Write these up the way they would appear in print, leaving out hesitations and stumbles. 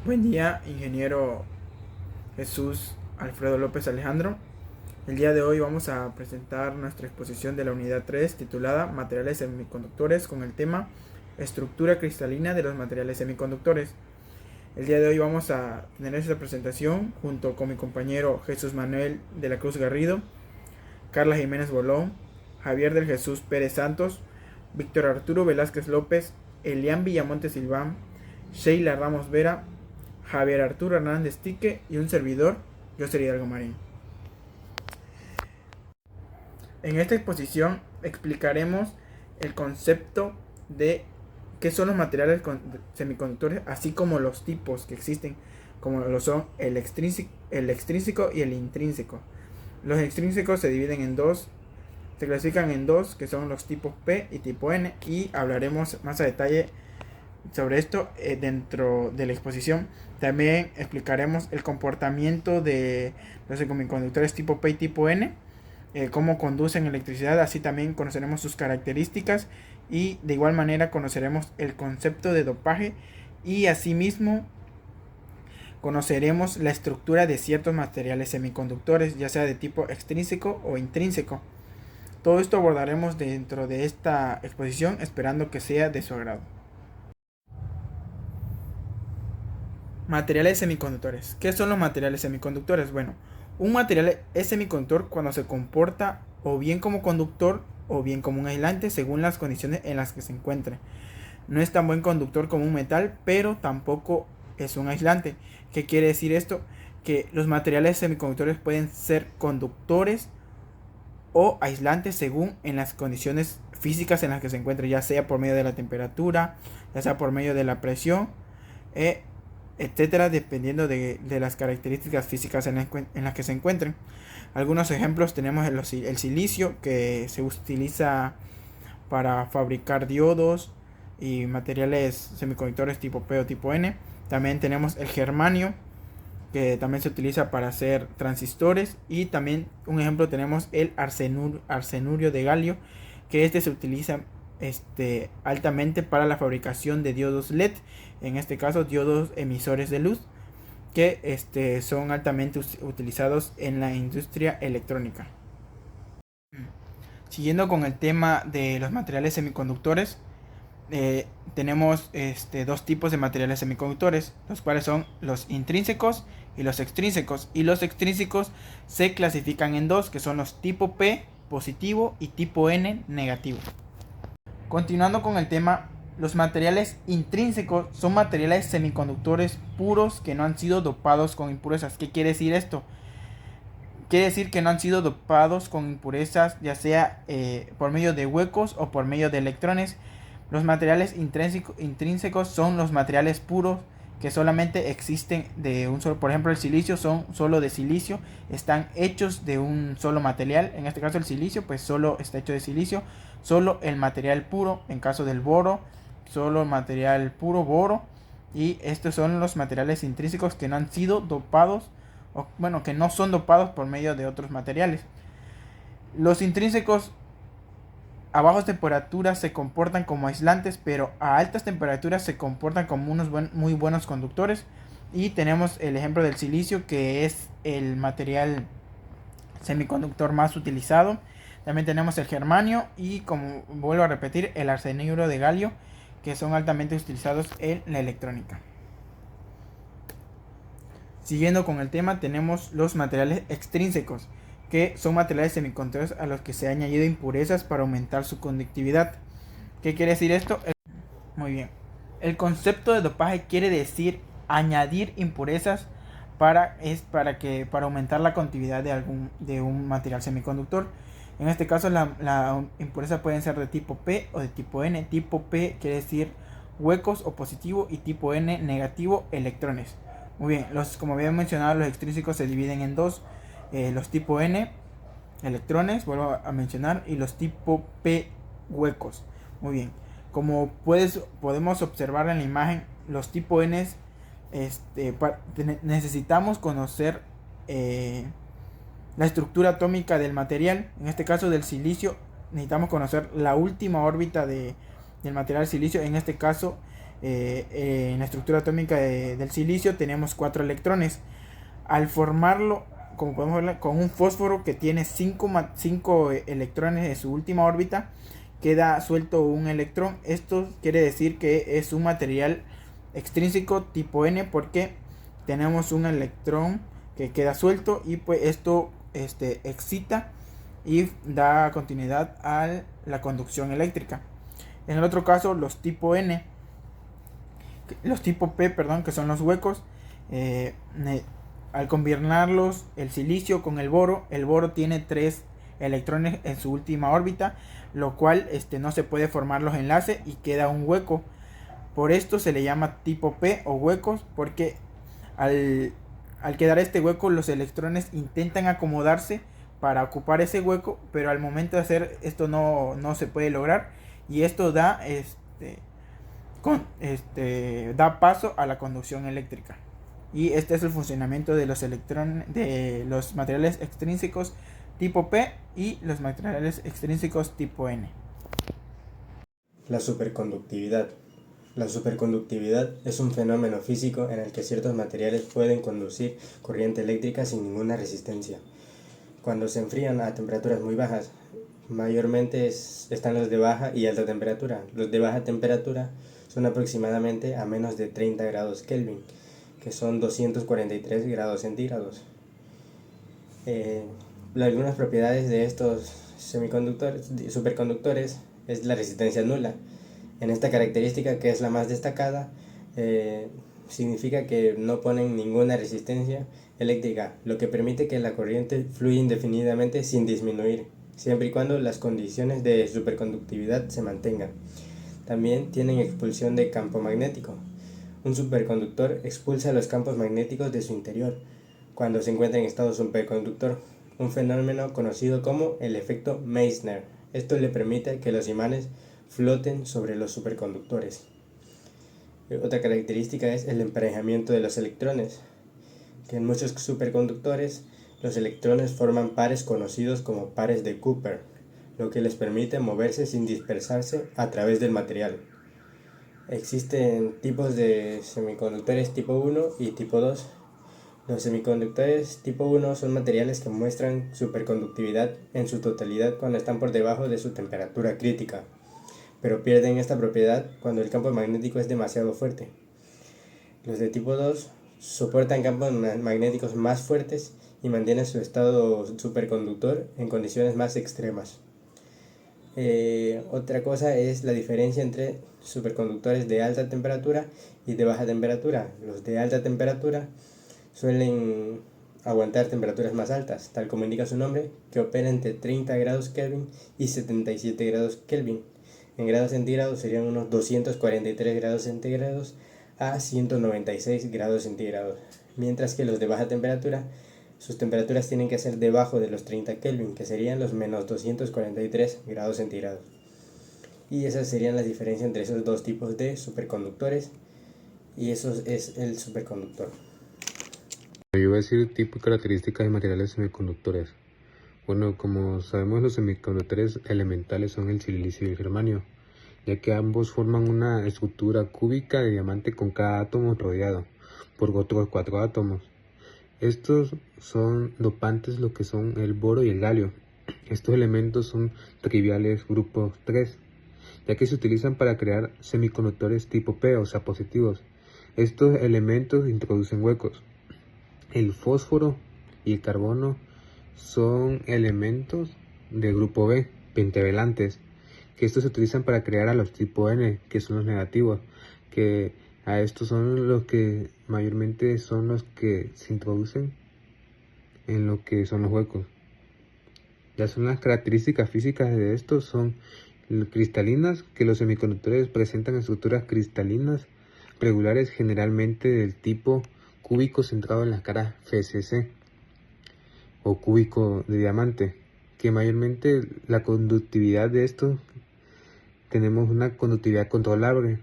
Buen día, ingeniero Jesús Alfredo López Alejandro. El día de hoy vamos a presentar nuestra exposición de la unidad 3 titulada Materiales semiconductores con el tema Estructura cristalina de los materiales semiconductores. El día de hoy vamos a tener esta presentación junto con mi compañero Jesús Manuel de la Cruz Garrido, Carla Jiménez Bolón, Javier del Jesús Pérez Santos, Víctor Arturo Velázquez López, Elian Villamonte Silván, Sheila Ramos Vera, Javier Arturo Hernández Tique y un servidor, yo sería Hidalgo Marín. En esta exposición explicaremos el concepto de qué son los materiales semiconductores, así como los tipos que existen, como lo son el extrínseco y el intrínseco. Los extrínsecos se dividen en dos, se clasifican en dos, que son los tipos P y tipo N, y hablaremos más a detalle sobre esto dentro de la exposición. También explicaremos el comportamiento de los semiconductores tipo P y tipo N, cómo conducen electricidad, así también conoceremos sus características y de igual manera conoceremos el concepto de dopaje y asimismo conoceremos la estructura de ciertos materiales semiconductores, ya sea de tipo extrínseco o intrínseco. Todo esto abordaremos dentro de esta exposición, esperando que sea de su agrado. Materiales semiconductores. ¿Qué son los materiales semiconductores? Bueno, un material es semiconductor cuando se comporta o bien como conductor o bien como un aislante según las condiciones en las que se encuentre. No es tan buen conductor como un metal, pero tampoco es un aislante. ¿Qué quiere decir esto? Que los materiales semiconductores pueden ser conductores o aislantes según en las condiciones físicas en las que se encuentre, ya sea por medio de la temperatura, ya sea por medio de la presión, etcétera, dependiendo de las características físicas en las que se encuentren. Algunos ejemplos tenemos el silicio, que se utiliza para fabricar diodos y materiales semiconductores tipo P o tipo N. También tenemos el germanio, que también se utiliza para hacer transistores, y también un ejemplo tenemos el arsenurio de galio, que se utiliza altamente para la fabricación de diodos LED, en este caso diodos emisores de luz, que son altamente utilizados en la industria electrónica. Siguiendo con el tema de los materiales semiconductores, tenemos dos tipos de materiales semiconductores, los cuales son los intrínsecos y los extrínsecos. Y los extrínsecos se clasifican en dos, que son los tipo P positivo y tipo N negativo. Continuando con el tema, los materiales intrínsecos son materiales semiconductores puros que no han sido dopados con impurezas. ¿Qué quiere decir esto? Quiere decir que no han sido dopados con impurezas, ya sea por medio de huecos o por medio de electrones. Los materiales intrínsecos son los materiales puros que solamente existen de un solo. Por ejemplo, el silicio son solo de silicio, están hechos de un solo material. En este caso el silicio pues solo está hecho de silicio. Solo el material puro, en caso del boro, solo el material puro boro. Y estos son los materiales intrínsecos que no han sido dopados, o bueno, que no son dopados por medio de otros materiales. Los intrínsecos a bajas temperaturas se comportan como aislantes, pero a altas temperaturas se comportan como unos muy buenos conductores. Y tenemos el ejemplo del silicio, que es el material semiconductor más utilizado. También tenemos el germanio y, como vuelvo a repetir, el arsenuro de galio, que son altamente utilizados en la electrónica. Siguiendo con el tema, tenemos los materiales extrínsecos, que son materiales semiconductores a los que se han añadido impurezas para aumentar su conductividad. ¿Qué quiere decir esto? Muy bien. El concepto de dopaje quiere decir añadir impurezas para aumentar la conductividad de un material semiconductor. En este caso la impureza pueden ser de tipo P o de tipo N. Tipo P quiere decir huecos o positivo, y tipo N negativo, electrones. Muy bien, como había mencionado, los extrínsecos se dividen en dos, los tipo N, electrones, vuelvo a mencionar, y los tipo P, huecos. Muy bien, como podemos observar en la imagen, los tipo N, necesitamos conocer la estructura atómica del material. En este caso del silicio, necesitamos conocer la última órbita del material silicio. En este caso en la estructura atómica del silicio tenemos 4 electrones. Al formarlo, como podemos ver, con un fósforo que tiene 5 electrones en su última órbita, queda suelto un electrón. Esto quiere decir que es un material extrínseco tipo N, porque tenemos un electrón que queda suelto y pues esto excita y da continuidad a la conducción eléctrica. En el otro caso, los tipo P, perdón, que son los huecos, al combinarlos el silicio con el boro tiene 3 electrones en su última órbita, lo cual no se puede formar los enlaces y queda un hueco. Por esto se le llama tipo P o huecos, porque al quedar este hueco los electrones intentan acomodarse para ocupar ese hueco, pero al momento de hacer esto no se puede lograr, y esto da da paso a la conducción eléctrica. Y este es el funcionamiento de los electrones, de los materiales extrínsecos tipo P y los materiales extrínsecos tipo N. La superconductividad. La superconductividad es un fenómeno físico en el que ciertos materiales pueden conducir corriente eléctrica sin ninguna resistencia. Cuando se enfrían a temperaturas muy bajas, mayormente están los de baja y alta temperatura. Los de baja temperatura son aproximadamente a menos de 30 grados Kelvin, que son 243 grados centígrados. Algunas propiedades de estos superconductores es la resistencia nula. En esta característica, que es la más destacada, significa que no ponen ninguna resistencia eléctrica, lo que permite que la corriente fluya indefinidamente sin disminuir, siempre y cuando las condiciones de superconductividad se mantengan. También tienen expulsión de campo magnético. Un superconductor expulsa los campos magnéticos de su interior cuando se encuentra en estado superconductor, un fenómeno conocido como el efecto Meissner. Esto le permite que los imanes floten sobre los superconductores. Otra característica es el emparejamiento de los electrones, que en muchos superconductores los electrones forman pares conocidos como pares de Cooper, lo que les permite moverse sin dispersarse a través del material. Existen tipos de semiconductores tipo 1 y tipo 2. Los semiconductores tipo 1 son materiales que muestran superconductividad en su totalidad cuando están por debajo de su temperatura crítica, pero pierden esta propiedad cuando el campo magnético es demasiado fuerte. Los de tipo 2 soportan campos magnéticos más fuertes y mantienen su estado superconductor en condiciones más extremas. Otra cosa es la diferencia entre superconductores de alta temperatura y de baja temperatura. Los de alta temperatura suelen aguantar temperaturas más altas, tal como indica su nombre, que opera entre 30 grados Kelvin y 77 grados Kelvin. En grados centígrados serían unos 243 grados centígrados a 196 grados centígrados, mientras que los de baja temperatura, sus temperaturas tienen que ser debajo de los 30 Kelvin, que serían los menos 243 grados centígrados. Y esas serían las diferencias entre esos dos tipos de superconductores, y eso es el superconductor. Yo voy a decir tipo y características de materiales semiconductores. Bueno, como sabemos, los semiconductores elementales son el silicio y el germanio, ya que ambos forman una estructura cúbica de diamante con cada átomo rodeado por otros 4 átomos. Estos son dopantes, lo que son el boro y el galio. Estos elementos son triviales grupo 3, ya que se utilizan para crear semiconductores tipo P, o sea, positivos. Estos elementos introducen huecos. El fósforo y el carbono son elementos de grupo B, pentavelantes, que estos se utilizan para crear a los tipo N, que son los negativos, que a estos son los que mayormente son los que se introducen en lo que son los huecos. Ya son las características físicas de estos, son cristalinas, que los semiconductores presentan estructuras cristalinas regulares, generalmente del tipo cúbico centrado en las caras FCC o cúbico de diamante, que mayormente la conductividad de estos tenemos una conductividad controlable,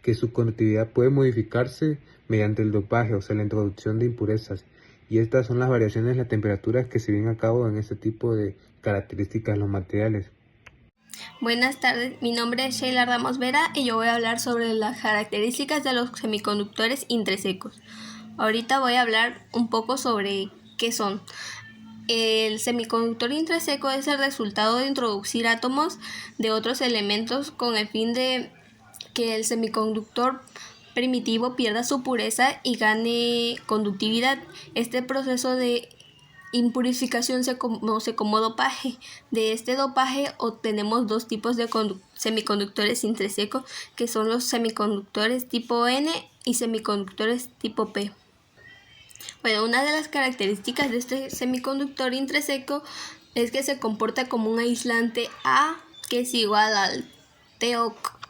que su conductividad puede modificarse mediante el dopaje, o sea, la introducción de impurezas, y estas son las variaciones de las temperaturas que se vienen a cabo en este tipo de características de los materiales. Buenas tardes, mi nombre es Sheila Ramos Vera y yo voy a hablar sobre las características de los semiconductores intrínsecos. Ahorita voy a hablar un poco sobre qué son. El semiconductor intrínseco es el resultado de introducir átomos de otros elementos con el fin de que el semiconductor primitivo pierda su pureza y gane conductividad. Este proceso de impurificación se conoce como dopaje. De este dopaje obtenemos dos tipos de semiconductores intrínsecos, que son los semiconductores tipo N y semiconductores tipo P. Bueno, una de las características de este semiconductor intrínseco es que se comporta como un aislante A, que es igual al TOC.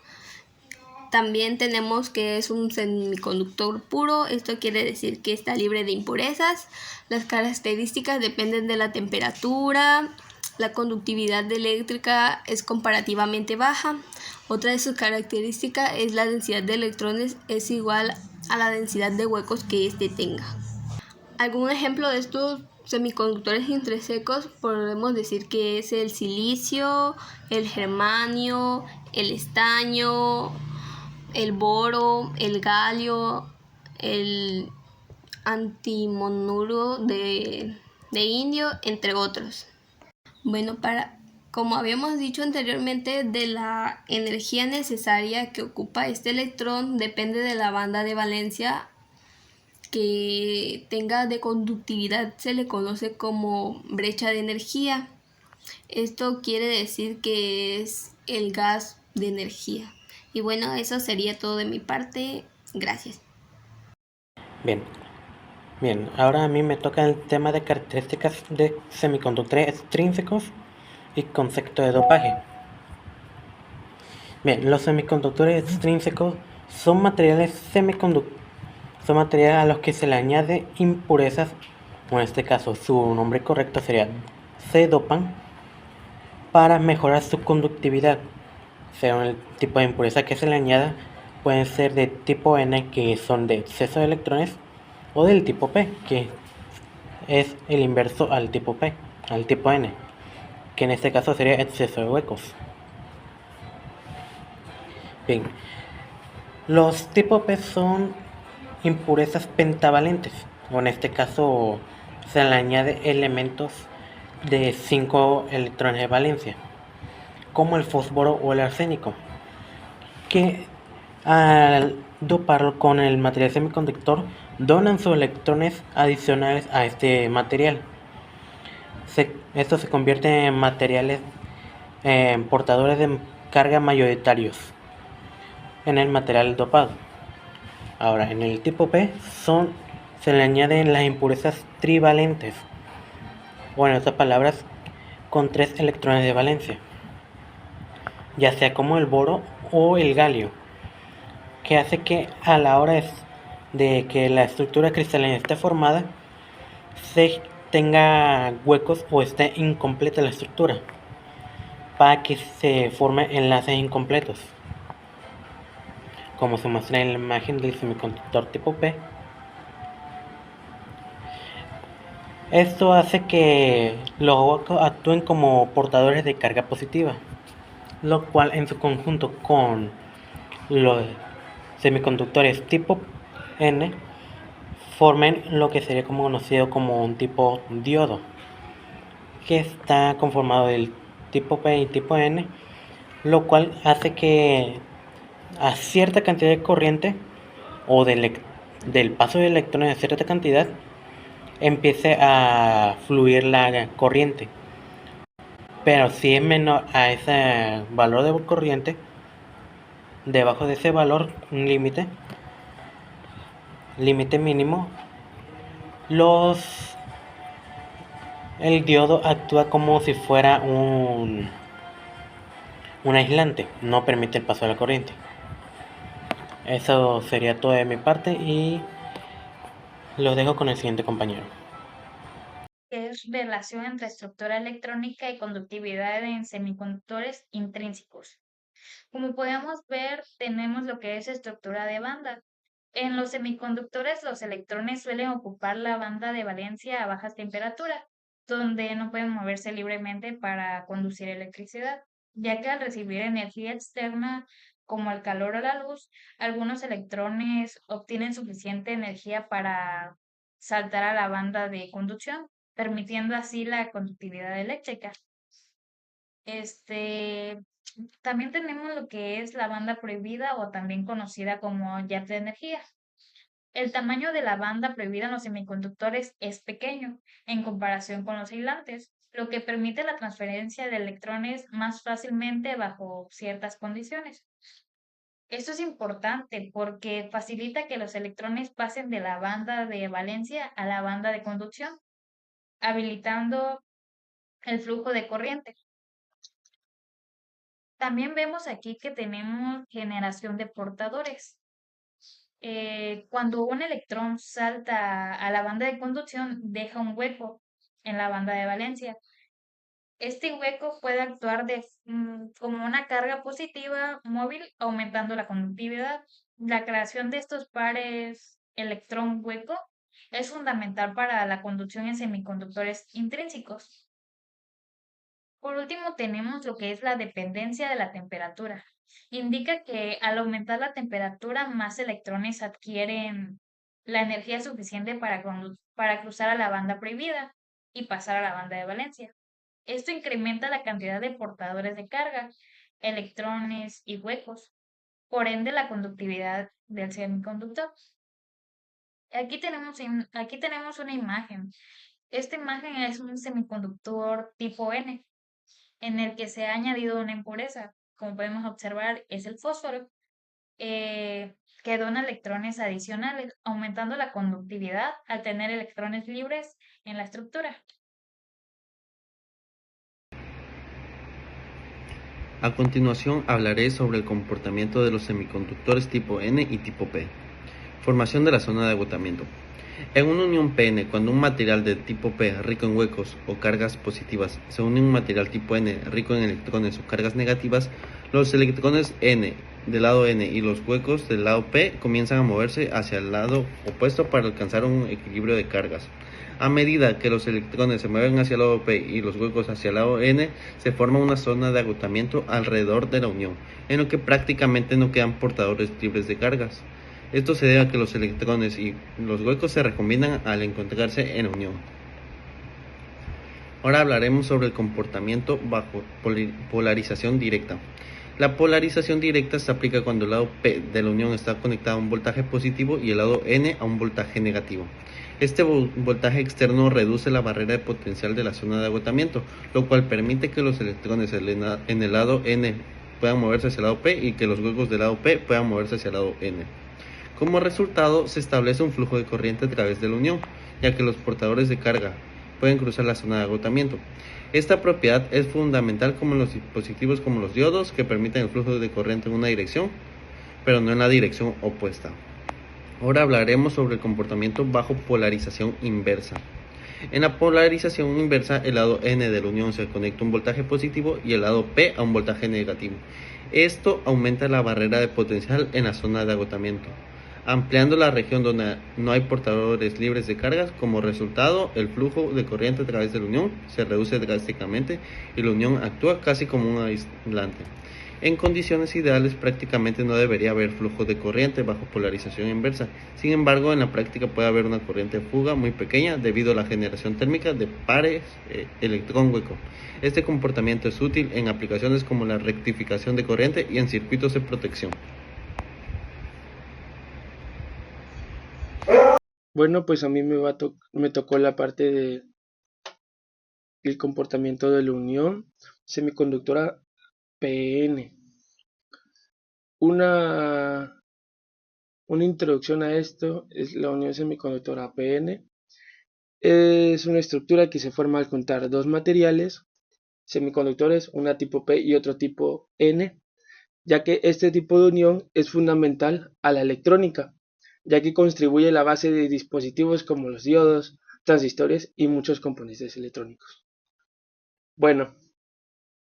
También tenemos que es un semiconductor puro, esto quiere decir que está libre de impurezas. Las características dependen de la temperatura, la conductividad eléctrica es comparativamente baja. Otra de sus características es la densidad de electrones es igual a la densidad de huecos que éste tenga. Algún ejemplo de estos semiconductores intrínsecos podemos decir que es el silicio, el germanio, el estaño, el boro, el galio, el antimonuro de indio, entre otros. Bueno, como habíamos dicho anteriormente, de la energía necesaria que ocupa este electrón depende de la banda de valencia que tenga de conductividad, se le conoce como brecha de energía. Esto quiere decir que es el gas de energía. Y bueno, eso sería todo de mi parte. Gracias. Bien, bien, ahora a mí me toca el tema de características de semiconductores extrínsecos y concepto de dopaje. Bien, los semiconductores extrínsecos son materiales son materiales a los que se le añade impurezas, o en este caso su nombre correcto sería se dopan, para mejorar su conductividad. Según el tipo de impureza que se le añada, pueden ser de tipo N, que son de exceso de electrones, o del tipo P, que es el inverso al tipo P, al tipo N, que en este caso sería exceso de huecos. Bien, los tipo P son impurezas pentavalentes, o en este caso se le añade elementos de 5 electrones de valencia, como el fósforo o el arsénico, que al doparlo con el material semiconductor donan sus electrones adicionales a este material. Esto se convierte en materiales portadores de carga mayoritarios en el material dopado. Ahora, en el tipo P se le añaden las impurezas trivalentes, o en otras palabras, con 3 electrones de valencia, ya sea como el boro o el galio, que hace que a la hora de que la estructura cristalina esté formada, se tenga huecos o esté incompleta la estructura, para que se formen enlaces incompletos, como se muestra en la imagen del semiconductor tipo P. Esto hace que los huecos actúen como portadores de carga positiva, lo cual en su conjunto con los semiconductores tipo N formen lo que sería como conocido como un tipo diodo, que está conformado del tipo P y tipo N, lo cual hace que a cierta cantidad de corriente o del paso de electrones a cierta cantidad empiece a fluir la corriente. Pero si es menor a ese valor de corriente, debajo de ese valor, un límite mínimo, el diodo actúa como si fuera un aislante, no permite el paso de la corriente. Eso sería todo de mi parte y los dejo con el siguiente compañero. Es relación entre estructura electrónica y conductividad en semiconductores intrínsecos. Como podemos ver, tenemos lo que es estructura de banda. En los semiconductores, los electrones suelen ocupar la banda de valencia a bajas temperaturas, donde no pueden moverse libremente para conducir electricidad. ya que al recibir energía externa como el calor o la luz, algunos electrones obtienen suficiente energía para saltar a la banda de conducción, permitiendo así la conductividad eléctrica. Este, también tenemos lo que es la banda prohibida o también conocida como jet de energía. El tamaño de la banda prohibida en los semiconductores es pequeño en comparación con los aislantes, lo que permite la transferencia de electrones más fácilmente bajo ciertas condiciones. Esto es importante porque facilita que los electrones pasen de la banda de valencia a la banda de conducción, habilitando el flujo de corriente. También vemos aquí que tenemos generación de portadores. Cuando un electrón salta a la banda de conducción, deja un hueco en la banda de valencia. Este hueco puede actuar como una carga positiva móvil, aumentando la conductividad. La creación de estos pares electrón-hueco es fundamental para la conducción en semiconductores intrínsecos. Por último, tenemos lo que es la dependencia de la temperatura. Indica que al aumentar la temperatura, más electrones adquieren la energía suficiente para cruzar a la banda prohibida y pasar a la banda de valencia. Esto incrementa la cantidad de portadores de carga, electrones y huecos, por ende la conductividad del semiconductor. Aquí tenemos una imagen. Esta imagen es un semiconductor tipo N en el que se ha añadido una impureza. Como podemos observar, es el fósforo, que dona electrones adicionales, aumentando la conductividad al tener electrones libres en la estructura. A continuación hablaré sobre el comportamiento de los semiconductores tipo N y tipo P. Formación de la zona de agotamiento. En una unión PN, cuando un material de tipo P rico en huecos o cargas positivas se une a un material tipo N rico en electrones o cargas negativas, los electrones N del lado N y los huecos del lado P comienzan a moverse hacia el lado opuesto para alcanzar un equilibrio de cargas. A medida que los electrones se mueven hacia el lado P y los huecos hacia el lado N, se forma una zona de agotamiento alrededor de la unión, en lo que prácticamente no quedan portadores libres de cargas. Esto se debe a que los electrones y los huecos se recombinan al encontrarse en unión. Ahora hablaremos sobre el comportamiento bajo polarización directa. La polarización directa se aplica cuando el lado P de la unión está conectado a un voltaje positivo y el lado N a un voltaje negativo. Este voltaje externo reduce la barrera de potencial de la zona de agotamiento, lo cual permite que los electrones en el lado N puedan moverse hacia el lado P y que los huecos del lado P puedan moverse hacia el lado N. Como resultado, se establece un flujo de corriente a través de la unión, ya que los portadores de carga pueden cruzar la zona de agotamiento. Esta propiedad es fundamental como en los dispositivos como los diodos, que permiten el flujo de corriente en una dirección, pero no en la dirección opuesta. Ahora hablaremos sobre el comportamiento bajo polarización inversa. En la polarización inversa, el lado N de la unión se conecta a un voltaje positivo y el lado P a un voltaje negativo. Esto aumenta la barrera de potencial en la zona de agotamiento, ampliando la región donde no hay portadores libres de cargas. Como resultado, el flujo de corriente a través de la unión se reduce drásticamente y la unión actúa casi como un aislante. En condiciones ideales prácticamente no debería haber flujo de corriente bajo polarización inversa. Sin embargo, en la práctica puede haber una corriente de fuga muy pequeña debido a la generación térmica de pares electrón-hueco. Este comportamiento es útil en aplicaciones como la rectificación de corriente y en circuitos de protección. Bueno, pues a mí me tocó la parte del comportamiento de la unión semiconductora PN. Una introducción a esto es la unión semiconductora PN. Es una estructura que se forma al juntar dos materiales semiconductores, una tipo P y otro tipo N, ya que este tipo de unión es fundamental a la electrónica, ya que contribuye a la base de dispositivos como los diodos, transistores y muchos componentes electrónicos. Bueno,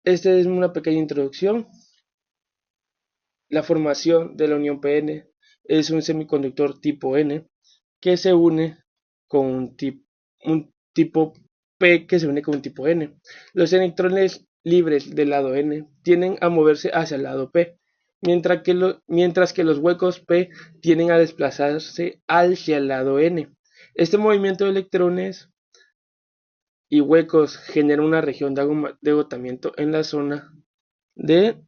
esta es una pequeña introducción. La formación de la unión PN es un semiconductor tipo N que se une con un tipo P que se une con un tipo N. Los electrones libres del lado N tienden a moverse hacia el lado P, mientras que los huecos P tienden a desplazarse hacia el lado N. Este movimiento de electrones y huecos genera una región de agotamiento en la zona de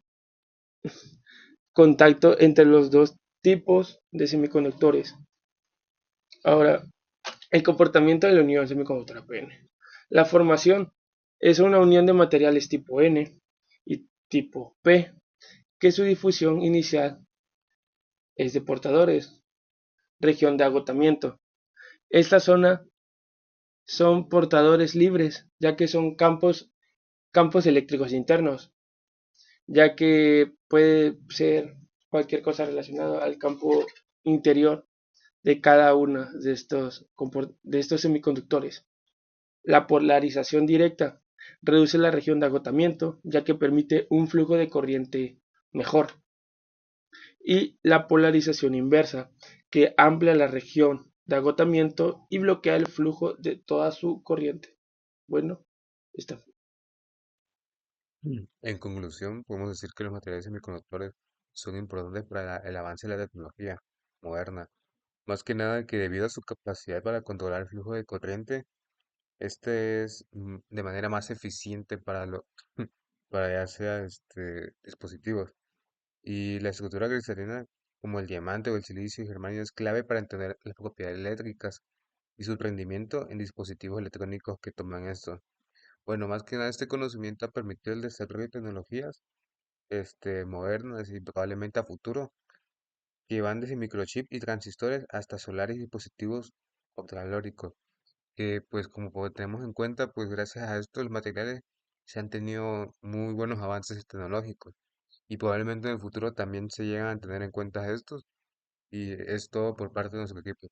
contacto entre los dos tipos de semiconductores. Ahora, el comportamiento de la unión semiconductora PN. La formación es una unión de materiales tipo N y tipo P, que su difusión inicial es de portadores, región de agotamiento. Esta zona son portadores libres, ya que son campos eléctricos internos, ya que puede ser cualquier cosa relacionada al campo interior de cada uno de estos semiconductores. La polarización directa reduce la región de agotamiento, ya que permite un flujo de corriente mejor. Y la polarización inversa, que amplia la región de agotamiento y bloquea el flujo de toda su corriente. Bueno, esta En conclusión, podemos decir que los materiales semiconductores son importantes para el avance de la tecnología moderna. Más que nada que debido a su capacidad para controlar el flujo de corriente, este es de manera más eficiente para para ya sea dispositivos. Y la estructura cristalina, como el diamante o el silicio y germanio, es clave para entender las propiedades eléctricas y su rendimiento en dispositivos electrónicos que toman esto. Bueno, más que nada este conocimiento ha permitido el desarrollo de tecnologías modernas y probablemente a futuro, que van desde microchip y transistores hasta solares y dispositivos optolóricos, que pues tenemos en cuenta, pues gracias a esto los materiales se han tenido muy buenos avances tecnológicos y probablemente en el futuro también se llegan a tener en cuenta estos y es todo por parte de nuestro equipo.